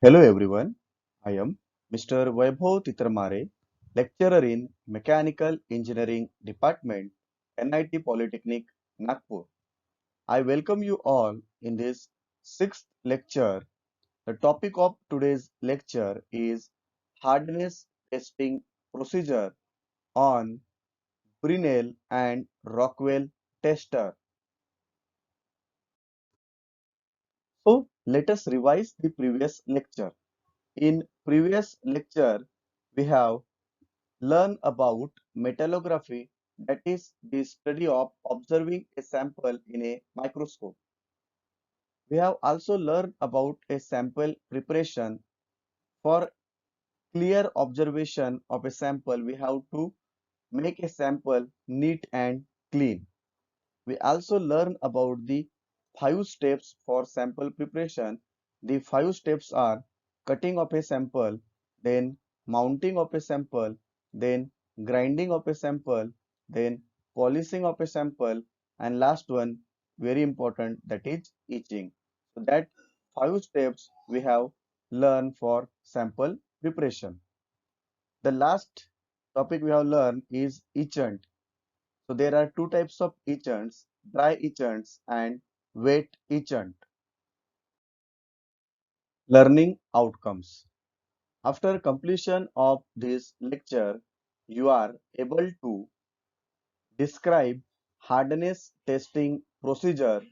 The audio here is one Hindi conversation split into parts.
Hello everyone, I am Mr. Vaibhav Titramare, lecturer in Mechanical Engineering Department, NIT Polytechnic, Nagpur. I welcome you all in this sixth lecture. The topic of today's lecture is hardness testing procedure on Brinell and Rockwell tester. So let us revise the previous lecture. In previous lecture, we have learn about metallography, that is the study of observing a sample in a microscope. We have also learned about a sample preparation. For clear observation of a sample, we have to make a sample neat and clean. We also learn about the 5 steps for sample preparation. The 5 steps are cutting of a sample, then mounting of a sample, then grinding of a sample, then polishing of a sample, and last one, very important, that is etching. So that 5 steps we have learned for sample preparation. The last topic we have learned is etchant. So there are two types of etchants, dry etchants and wet etchant. Learning outcomes. After completion of this lecture, you are able to describe hardness testing procedure,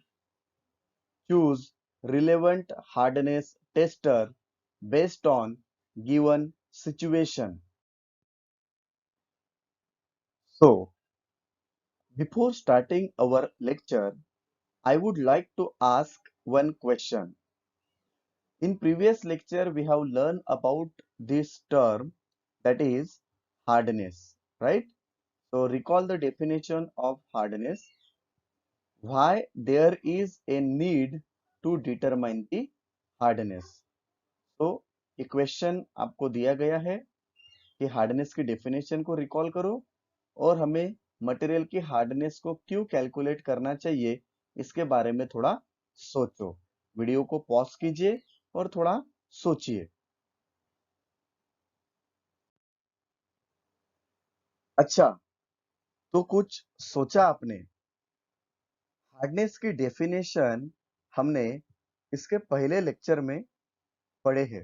choose relevant hardness tester based on given situation. So, before starting our lecture, I would like to ask one question. In previous lecture, we have learned about this term, that is hardness, right? So recall the definition of hardness. Why there is a need to determine the hardness. तो ये क्वेश्चन आपको दिया गया है कि हार्डनेस की डेफिनेशन को रिकॉल करो और हमें मटेरियल की हार्डनेस को क्यों कैलकुलेट करना चाहिए इसके बारे में थोड़ा सोचो। वीडियो को पॉज कीजिए और थोड़ा सोचिए। अच्छा, तो कुछ सोचा आपने? हार्डनेस की डेफिनेशन हमने इसके पहले लेक्चर में पढ़े हैं।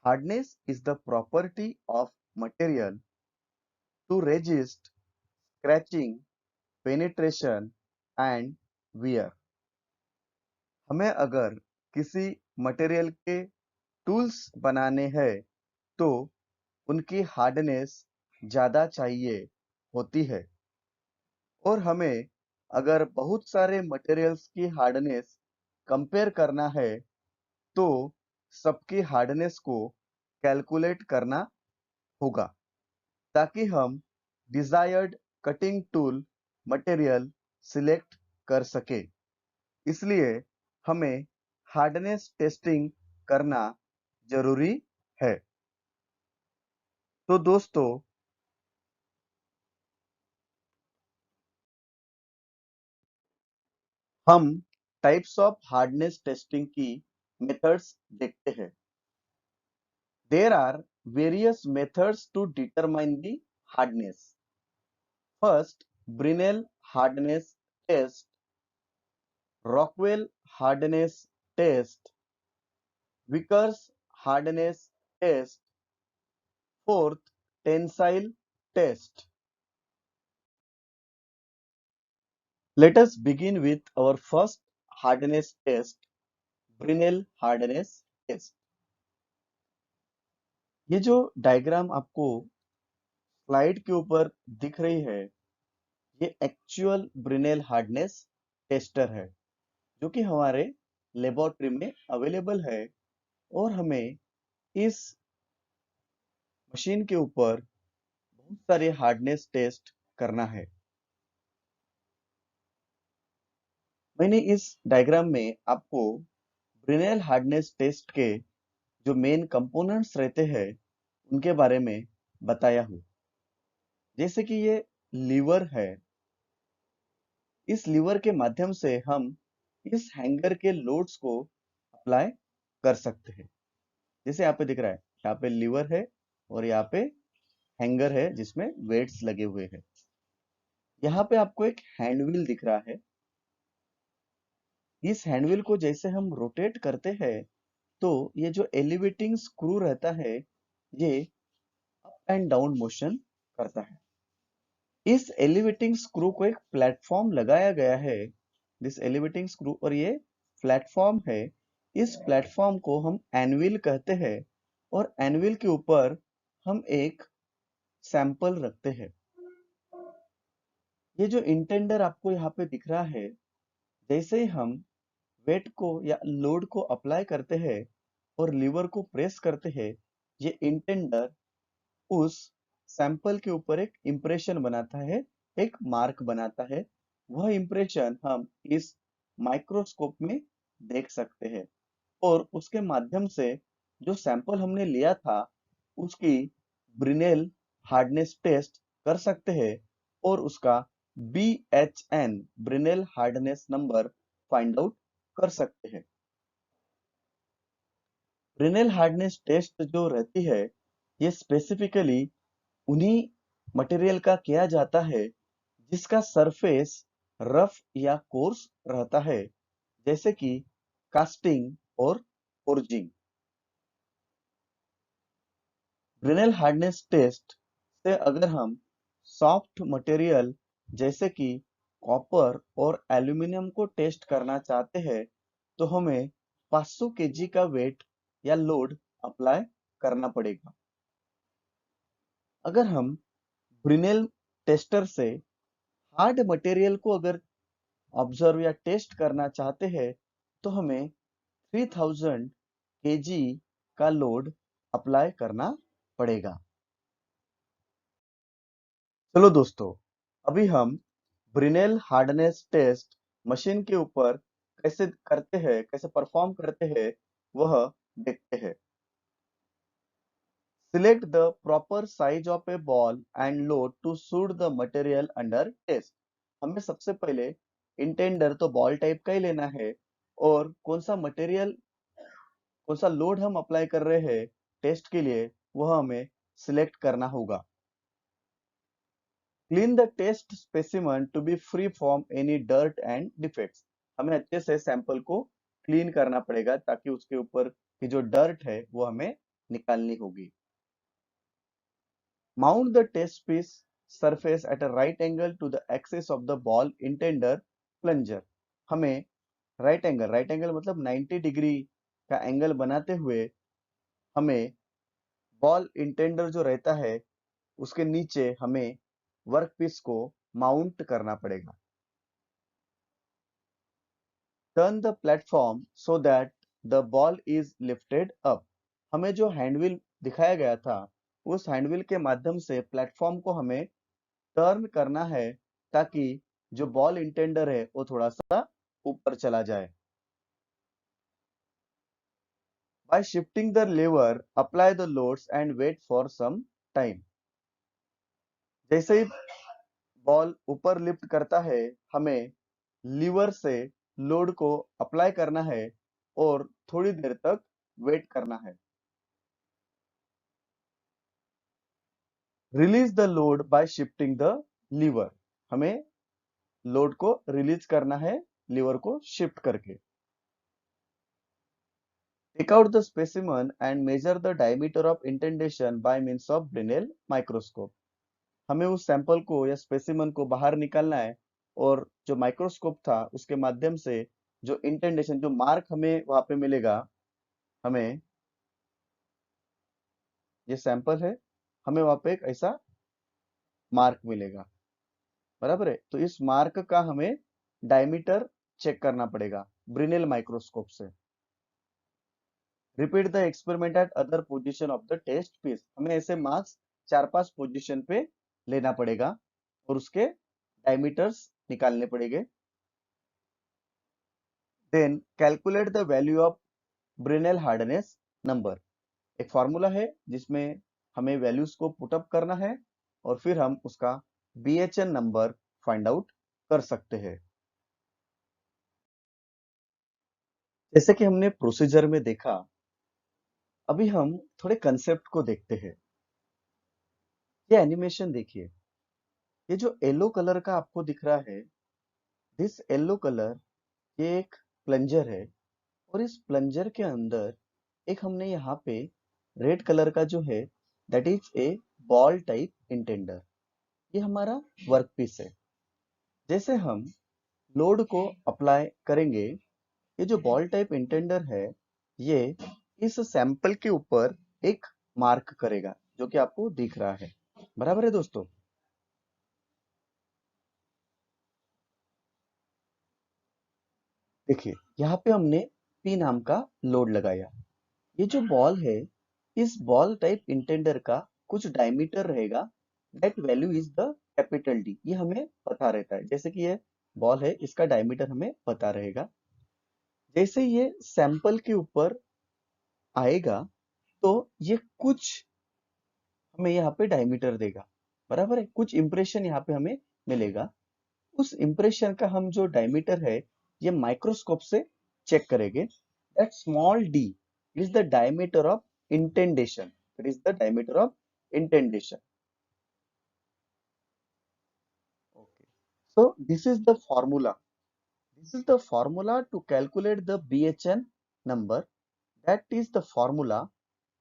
Hardness is the property of material to resist scratching, penetration and wear. हमें अगर किसी मटेरियल के टूल्स बनाने हैं तो उनकी हार्डनेस ज़्यादा चाहिए होती है और हमें अगर बहुत सारे मटेरियल्स की हार्डनेस कंपेयर करना है तो सबकी हार्डनेस को कैलकुलेट करना होगा ताकि हम desired cutting tool material select कर सके। इसलिए हमें हार्डनेस टेस्टिंग करना जरूरी है। तो दोस्तों, हम टाइप्स ऑफ हार्डनेस टेस्टिंग की मेथड्स देखते हैं। There are various methods to determine the hardness. First, Brinell hardness test, Rockwell hardness test, Vickers hardness test, fourth, tensile test. Let us begin with our first hardness test, Brinell hardness test. ये जो डायग्राम आपको स्लाइड के ऊपर दिख रही है, ये एक्चुअल ब्रिनेल हार्डनेस टेस्टर है जो कि हमारे लेबोरेटरी में अवेलेबल है और हमें इस मशीन के ऊपर बहुत सारे हार्डनेस टेस्ट करना है। मैंने इस डायग्राम में आपको ब्रिनेल हार्डनेस टेस्ट के जो मेन कंपोनेंट्स रहते हैं उनके बारे में बताया हूँ। जैसे कि ये लीवर है, इस लीवर के माध्यम से हम इस हैंगर के लोड्स को अप्लाई कर सकते हैं। जैसे यहाँ पे दिख रहा है, यहाँ पे लीवर है और यहाँ पे हैंगर है जिसमें वेट्स लगे हुए हैं। यहाँ पे आपको एक हैंडव्हील दिख रहा है। इस हैंडव्हील को जैसे हम रोटेट करते हैं तो ये जो एलिवेटिंग स्क्रू रहता है ये अप एंड डाउन मोशन करता है। इस एलिवेटिंग स्क्रू को एक प्लेटफॉर्म लगाया गया है, दिस एलिवेटिंग स्क्रू, और ये प्लेटफॉर्म है। इस प्लेटफॉर्म को हम एनविल कहते हैं और एनविल के ऊपर हम एक सैंपल रखते हैं। ये जो इंटेंडर आपको यहाँ पे दिख रहा है, जैसे ही हम वेट को या लोड को अप्लाई करते हैं और लीवर को प्रेस करते हैं, ये इंटेंडर उस सैंपल के ऊपर एक इम्प्रेशन बनाता है, एक मार्क बनाता है। वह इम्प्रेशन हम इस माइक्रोस्कोप में देख सकते हैं और उसके माध्यम से जो सैंपल हमने लिया था उसकी ब्रिनेल हार्डनेस टेस्ट कर सकते हैं और उसका BHN Brinell hardness number find out कर सकते हैं। ब्रिनेल हार्डनेस टेस्ट जो रहती है ये स्पेसिफिकली उन्हीं मटेरियल का किया जाता है जिसका सरफेस रफ या कोर्स रहता है, जैसे कि कास्टिंग और फोर्जिंग। ब्रिनेल हार्डनेस टेस्ट से अगर हम सॉफ्ट मटेरियल जैसे कि कॉपर और एल्यूमिनियम को टेस्ट करना चाहते हैं तो हमें 500 केजी का वेट या लोड अप्लाई करना पड़ेगा। अगर हम ब्रिनेल टेस्टर से हार्ड मटेरियल को अगर ऑब्जर्व या टेस्ट करना चाहते हैं तो हमें 3000 केजी का लोड अप्लाई करना पड़ेगा। चलो दोस्तों, अभी हम ब्रिनेल हार्डनेस टेस्ट मशीन के ऊपर कैसे करते हैं, कैसे परफॉर्म करते हैं, वह देखते हैं। Select the proper size of a ball and load to suit the material under test। हमें सबसे पहले इंटेंडर तो बॉल टाइप का ही लेना है और कौन सा मटेरियल, कौन सा लोड हम अप्लाई कर रहे हैं टेस्ट के लिए वह हमें सिलेक्ट करना होगा। Clean the test specimen to be free from any dirt and defects। हमें अच्छे से सैंपल को क्लीन करना पड़ेगा ताकि उसके ऊपर की जो डर्ट है वो हमें निकालनी होगी। Mount the test piece surface at a right angle to the axis of the ball intender plunger। हमें राइट एंगल मतलब 90 डिग्री का एंगल बनाते हुए हमें बॉल इंटेंडर जो रहता है उसके नीचे हमें वर्क पीस को माउंट करना पड़ेगा। Turn the platform so that the ball is lifted up. हमें जो हैंडव्हील दिखाया गया था उस हैंडव्हील के माध्यम से प्लेटफॉर्म को हमें टर्न करना है ताकि जो बॉल इंटेंडर है वो थोड़ा सा ऊपर चला जाए। By shifting the lever apply the loads and wait for some time. जैसे ही बॉल ऊपर लिफ्ट करता है हमें लीवर से लोड को अप्लाई करना है और थोड़ी देर तक वेट करना है। Release the load by shifting the lever. हमें लोड को रिलीज करना है लीवर को शिफ्ट करके। Take out the specimen and measure the diameter of indentation by means of Brinell microscope। हमें उस सैंपल को या स्पेसिमन को बाहर निकालना है और जो माइक्रोस्कोप था उसके माध्यम से जो इंटेंडेशन, जो मार्क हमें वहां पे मिलेगा, हमें ये सैंपल है, हमें वहां पे एक ऐसा मार्क मिलेगा, बराबर है। तो इस मार्क का हमें डायमीटर चेक करना पड़ेगा ब्रिनेल माइक्रोस्कोप से। Repeat the experiment at other position of the test piece. हमें ऐसे मार्क्स 4-5 पोजीशन पे लेना पड़ेगा और उसके डायमीटर्स निकालने पड़ेंगे। Then calculate the value of Brinell hardness number. एक फॉर्मूला है जिसमें हमें वैल्यूज को पुटअप करना है और फिर हम उसका BHN नंबर फाइंड आउट कर सकते हैं। जैसे कि हमने प्रोसीजर में देखा अभी हम थोड़े कंसेप्ट को देखते हैं। ये एनिमेशन देखिए, ये जो येलो कलर का आपको दिख रहा है, दिस येलो कलर, ये एक प्लंजर है। और इस प्लंजर के अंदर एक हमने यहाँ पे रेड कलर का जो है, that is a ball type indenter. ये हमारा वर्क पीस है। जैसे हम लोड को अप्लाई करेंगे, ये जो बॉल टाइप इंटेंडर है, ये इस सैंपल के ऊपर एक मार्क करेगा, जो कि आपको दिख रहा है। बराबर है दोस्तों? देखिए, यहाँ पे हमने पी नाम का लोड लगाया। ये जो बॉल है, इस बॉल टाइप इंटेंडर का कुछ डायमीटर रहेगा, that value is the capital D. ये हमें पता रहता है, जैसे कि ये बॉल है, इसका डायमीटर हमें पता रहेगा। जैसे ये सैंपल के ऊपर आएगा, तो ये कुछ हमें यहाँ पे डायमीटर देगा। बराबर है? कुछ इंप्रेशन यहाँ पे हमें मिलेगा। उस इंप्रेशन का हम जो डायमीटर है, ये माइक्रोस्कोप से चेक करेंगे। That small D is the diameter of indentation. It is the diameter of indentation. Okay. So this is the formula. This is the formula to calculate the BHN number. That is the formula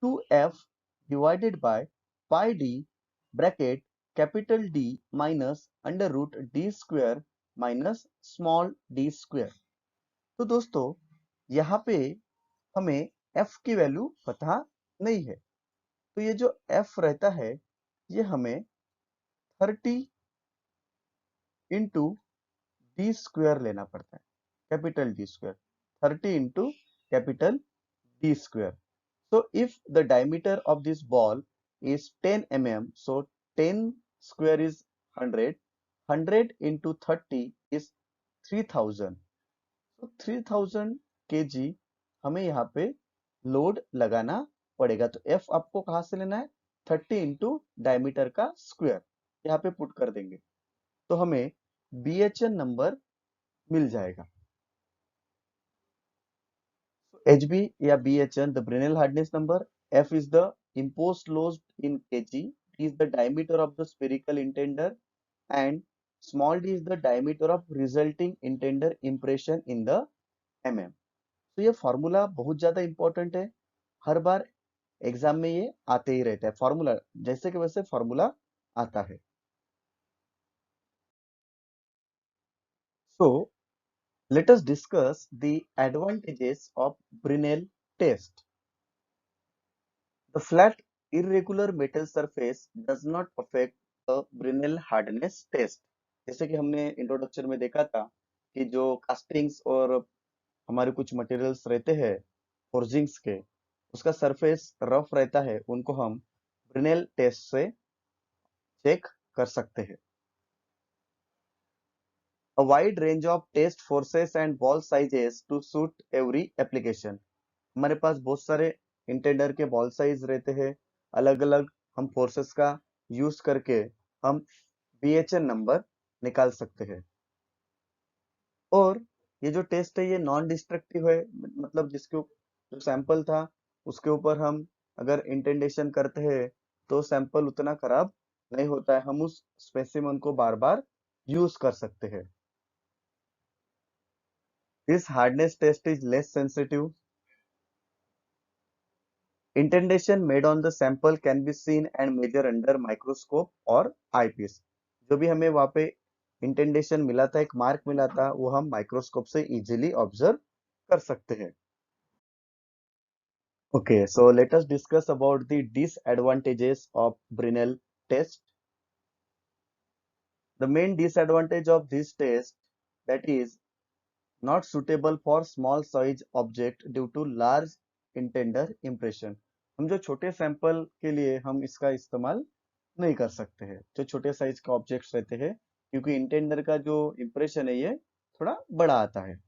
2F divided by pi d bracket capital D minus under root D square minus small d square. तो दोस्तों, यहाँ पे हमें F की वैल्यू पता नहीं है, तो ये जो F रहता है, ये हमें 30 इंटू डी स्क्वायर लेना पड़ता है, capital D square. 30 into capital D square. So if the diameter of this ball is 10 mm, so 10 square is 100. 100 into 30 is 3000. So 3000 kg हमें यहाँ पे लोड लगाना पड़ेगा। तो F आपको कहाँ से लेना है? 30 इंटू डायमीटर का स्क्वायर, यहाँ पे पुट कर देंगे, तो हमें BHN नंबर मिल जाएगा। HB या BHN, the Brinell hardness number. F is the imposed load in kg. T is the diameter of the spherical intender, and small d is the diameter of resulting intender impression in the mm. तो ये फॉर्मूला बहुत ज्यादा इंपॉर्टेंट है। हर बार एग्जाम में ये आते ही रहता है, फॉर्मूला जैसे कि वैसे फॉर्मूला आता है। So let us discuss the advantages of Brinell test. The flat irregular metal surface does not affect the Brinell hardness test. जैसे कि हमने इंट्रोडक्शन में देखा था कि जो कास्टिंग्स और हमारे कुछ मटेरियल्स रहते हैं फोर्जिंग्स के, उसका सरफेस रफ रहता है, उनको हम ब्रिनेल टेस्ट से चेक कर सकते हैं। A wide range of test forces and ball sizes to suit every application. हमारे पास बहुत सारे इंटेंडर के बॉल साइज रहते हैं, अलग अलग हम फोर्सेस का यूज करके हम BHN नंबर निकाल सकते हैं। और ये जो टेस्ट है, ये नॉन डिस्ट्रक्टिव है, मतलब जो सैंपल था उसके ऊपर हम अगर इंटेंडेशन करते हैं, तो सैंपल उतना खराब नहीं होता है, हम उस स्पेसिमन को बार बार यूज कर सकते हैं। This hardness test is less sensitive. Indentation made on the sample can be seen and measured under microscope और eyepiece. जो भी हमें वहाँ पे इंटेंडेशन मिला था, एक मार्क मिला था, वो हम माइक्रोस्कोप से इजीली ऑब्जर्व कर सकते हैं। Okay, so let us discuss about the disadvantages of Brinell test. The main disadvantage of this test, that is not suitable for small size object due to large intender impression. हम जो छोटे सैंपल के लिए हम इसका इस्तेमाल नहीं कर सकते हैं, जो छोटे साइज के ऑब्जेक्ट्स रहते हैं, क्योंकि इंटेंडर का जो इंप्रेशन है, ये थोड़ा बड़ा आता है।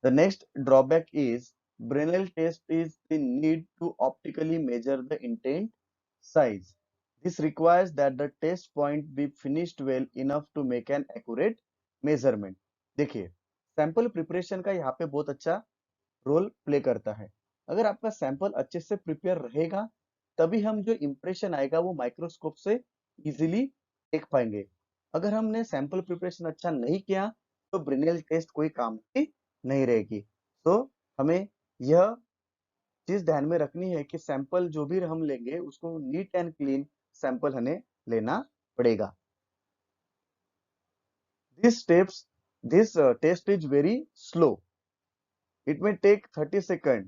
The next drawback is Brinell test is the need to optically measure the intent size. This requires that the test point be finished well enough to make an accurate measurement. देखिए, सैंपल प्रिपरेशन का यहाँ पे बहुत अच्छा रोल प्ले करता है। अगर आपका सैंपल अच्छे से प्रिपेयर रहेगा तभी हम जो इम्प्रेशन आएगा वो माइक्रोस्कोप से इजीली देख पाएंगे। अगर हमने सैंपल प्रिपरेशन अच्छा नहीं किया तो ब्रिनेल टेस्ट कोई काम की नहीं रहेगी। तो हमें यह चीज ध्यान में रखनी है कि सैंपल जो भी हम लेंगे उसको नीट एंड क्लीन सैंपल हमें लेना पड़ेगा। These steps, this test is very slow. It may take 30 seconds,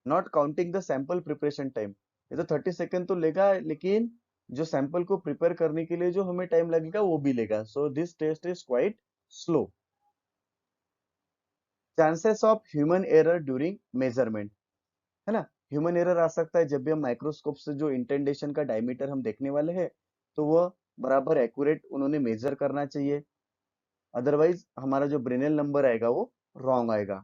not counting the sample preparation time. ये तो 30 सेकंड तो लेगा, लेकिन जो सैंपल को प्रिपेयर करने के लिए जो हमें टाइम लगेगा वो भी लेगा। So this test is quite slow. Chances of human error during measurement, है ना। ह्यूमन एरर आ सकता है जब भी हम माइक्रोस्कोप से जो इंटेंडेशन का डायमीटर हम देखने वाले हैं तो वो बराबर एक्यूरेट उन्होंने मेजर करना चाहिए, अदरवाइज हमारा जो ब्रेनेल नंबर आएगा वो रॉन्ग आएगा।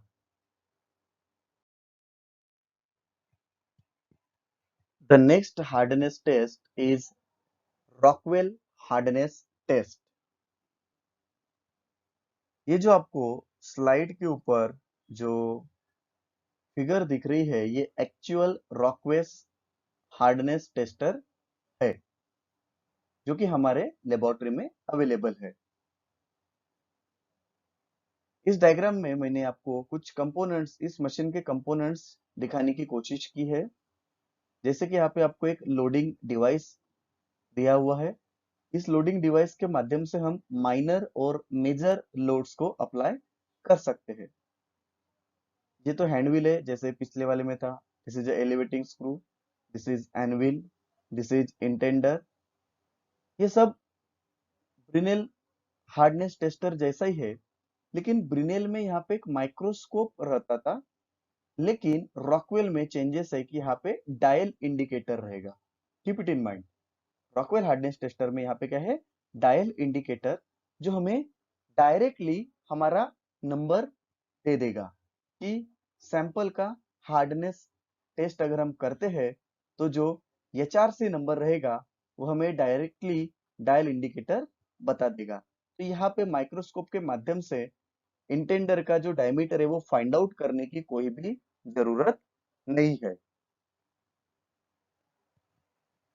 The next hardness test is Rockwell hardness test। ये जो आपको स्लाइड के ऊपर जो फिगर दिख रही है ये एक्चुअल रॉकवेल हार्डनेस टेस्टर है जो कि हमारे लेबोरेटरी में अवेलेबल है। इस डायग्राम में मैंने आपको कुछ कंपोनेंट्स, इस मशीन के कंपोनेंट्स दिखाने की कोशिश की है। जैसे कि यहाँ पे आपको एक लोडिंग डिवाइस दिया हुआ है। इस लोडिंग डिवाइस के माध्यम से हम माइनर और मेजर लोड्स को अप्लाई कर सकते हैं। ये तो हैंड व्हील है जैसे पिछले वाले में था। This is elevating screw, this is anvil, this is indenter. ये सब ब्रिनेल हार्डनेस टेस्टर जैसा ही है, लेकिन ब्रिनेल में यहाँ पे एक माइक्रोस्कोप रहता था, लेकिन रॉकवेल में चेंजेस है कि यहाँ पे डायल इंडिकेटर रहेगा। Keep it in mind, Rockwell hardness tester में यहाँ पे क्या है, डायल इंडिकेटर, जो हमें डायरेक्टली हमारा नंबर दे देगा कि सैंपल का हार्डनेस टेस्ट अगर हम करते हैं तो जो HRC नंबर रहेगा वो हमें डायरेक्टली डायल इंडिकेटर बता देगा। तो यहाँ पे माइक्रोस्कोप के माध्यम से इंटेंडर का जो डायमीटर है वो फाइंड आउट करने की कोई भी जरूरत नहीं है।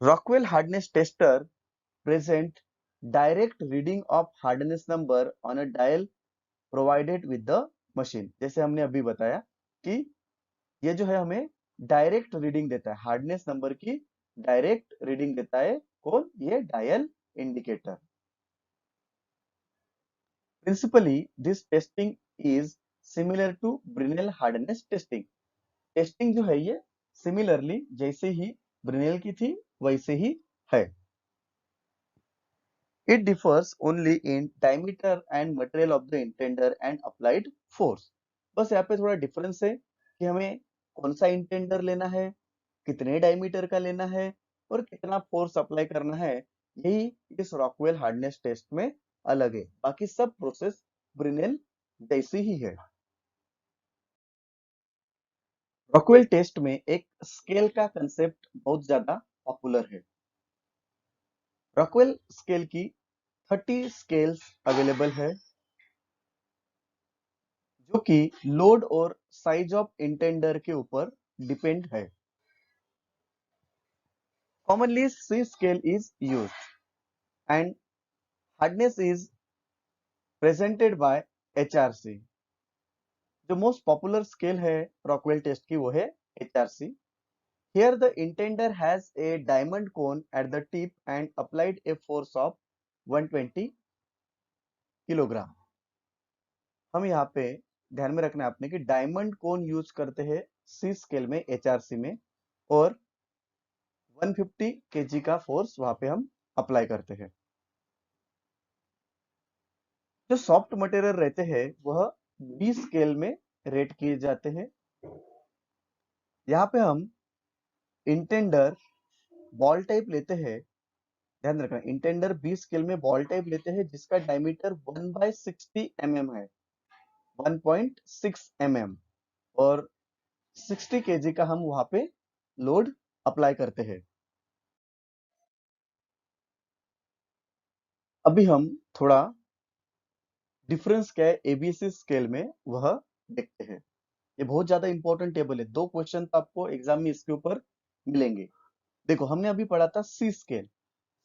Rockwell hardness tester present direct reading of hardness number on a dial provided with the machine। जैसे हमने अभी बताया कि ये जो है हमें डायरेक्ट रीडिंग देता है, हार्डनेस नंबर की डायरेक्ट रीडिंग देता है कौन, ये dial indicator. Principally this testing is similar to Brinell hardness testing. Testing जो है ये सिमिलरली जैसे ही ब्रिनेल की थी वैसे ही है। It differs only in diameter and material of the intender and applied force। बस यहाँ पे थोड़ा डिफरेंस है कि हमें कौन सा इंटेंडर लेना है, कितने डायमीटर का लेना है और कितना फोर्स अप्लाई करना है। यही इस रॉकवेल हार्डनेस टेस्ट में अलग है, बाकी सब प्रोसेस ब्रिनेल जैसी ही है। रॉकवेल टेस्ट में एक स्केल का कंसेप्ट बहुत ज्यादा पॉपुलर है। रॉकवेल स्केल की 30 स्केल्स अवेलेबल है जो कि लोड और साइज ऑफ इंटेंडर के ऊपर डिपेंड है। Commonly C scale is used and hardness is presented by HRC। जो मोस्ट पॉपुलर स्केल है रॉकवेल टेस्ट की वो है HRC। Here the intender has a diamond cone at the tip and applied a force of 120 kilogram. हम यहाँ पे ध्यान में रखना है आपने कि डायमंड कोन यूज करते हैं C स्केल में, HRC में, और 150 kg का फोर्स वहां पे हम अप्लाई करते हैं। जो सॉफ्ट मटेरियल रहते हैं वह B स्केल में रेट किए जाते हैं। यहाँ पे हम इंटेंडर बॉल टाइप लेते हैं। ध्यान रखना, इंटेंडर B स्केल में बॉल टाइप लेते हैं जिसका डायमीटर 1/60 mm है, 1.6 mm, और 60 kg का हम वहां पे लोड अप्लाई करते हैं। अभी हम थोड़ा डिफरेंस क्या है ABC स्केल में वह देखते हैं। ये बहुत ज्यादा इंपॉर्टेंट टेबल है, 2 क्वेश्चन तो आपको एग्जाम में इसके ऊपर मिलेंगे। देखो हमने अभी पढ़ा था सी स्केल।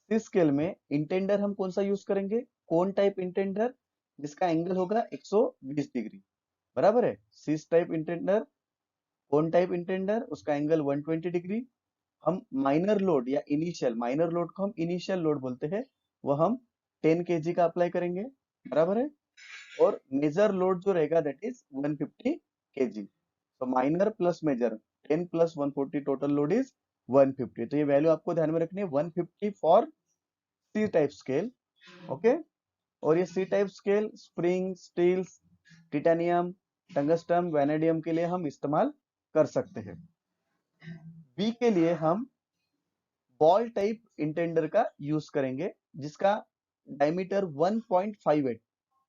सी स्केल में इंटेंडर हम कौन सा यूज करेंगे? कोन टाइप इंटेंडर, जिसका एंगल होगा 120 डिग्री। बराबर है। सीस टाइप इंटेंडर, कोन टाइप इंटेंडर, उसका एंगल 120 डिग्री। हम माइनर लोड या इनिशियल, माइनर लोड को हम इनिशियल लोड बोलते हैं, वो हम 10 केजी का अप्लाई करेंगे। बराबर है। और मेजर लोड जो रहेगा दैट इज 150 केजी। तो minor plus major, 10 plus 140, total load is 150। तो ये वैल्यू आपको ध्यान में रखनी है, 150 for C type scale. Okay. और ये C type scale spring, steels, titanium, tungsten, vanadium के लिए हम इस्तेमाल कर सकते हैं। बी के लिए हम बॉल टाइप इंटेंडर का यूज करेंगे, जिसका डायमीटर 1.58,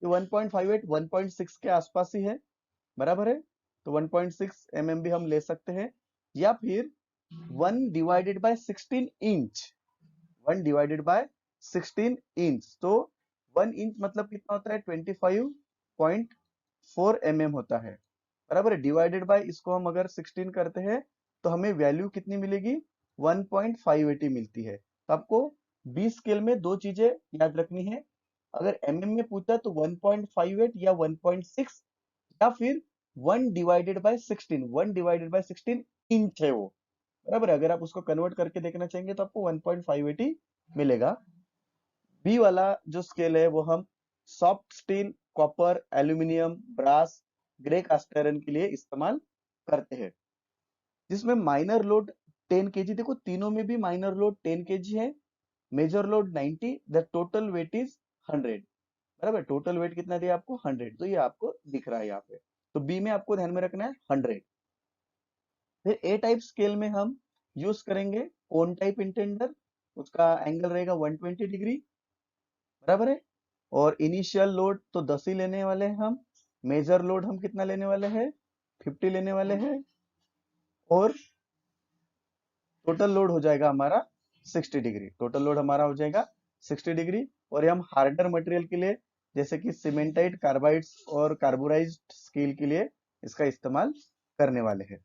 ये 1.58 1.6 के आसपास ही है। बराबर है। तो 1.6 mm भी हम ले सकते हैं, या फिर 1 divided by 16 inch, 1 divided by 16 inch. तो 1 इंच मतलब कितना होता है? 25.4 mm होता है। बराबर है। डिवाइडेड बाय इसको हम अगर 16 करते हैं तो हमें वैल्यू कितनी मिलेगी? 1.580 मिलती है। तो आपको बी स्केल में दो चीजें याद रखनी है। अगर mm में पूछा तो 1.58 या 1.6, या फिर 1 divided by 16, 1 divided by 16 inch है वो। बराबर है। अगर आप उसको कन्वर्ट करके देखना चाहेंगे तो आपको 1.580 मिलेगा। बी वाला जो स्केल है वो हम soft steel, copper, aluminium, brass, grey cast iron के लिए इस्तेमाल करते हैं, जिसमें माइनर लोड 10 केजी। देखो तीनों में भी माइनर लोड 10 केजी है, major load 90, the total weight is 100। बराबर। टोटल वेट कितना दिया आपको? 100। तो ये आपको दिख रहा है यहाँ पे। तो बी में आपको ध्यान में रखना है 100। फिर ए टाइप स्केल में हम यूज करेंगे कोन टाइप इंटेंडर, उसका एंगल रहेगा 120 डिग्री। बराबर है। और इनिशियल लोड तो 10 ही लेने वाले हैं हम। मेजर लोड हम कितना लेने वाले हैं? 50 लेने वाले हैं। और टोटल लोड हो जाएगा हमारा 60 डिग्री। टोटल लोड हमारा हो जाएगा 60 डिग्री। और ये हम हार्डर मटेरियल के लिए, जैसे कि सीमेंटाइट, कार्बाइड्स और कार्बोराइज्ड स्टील के लिए इसका इस्तेमाल करने वाले हैं।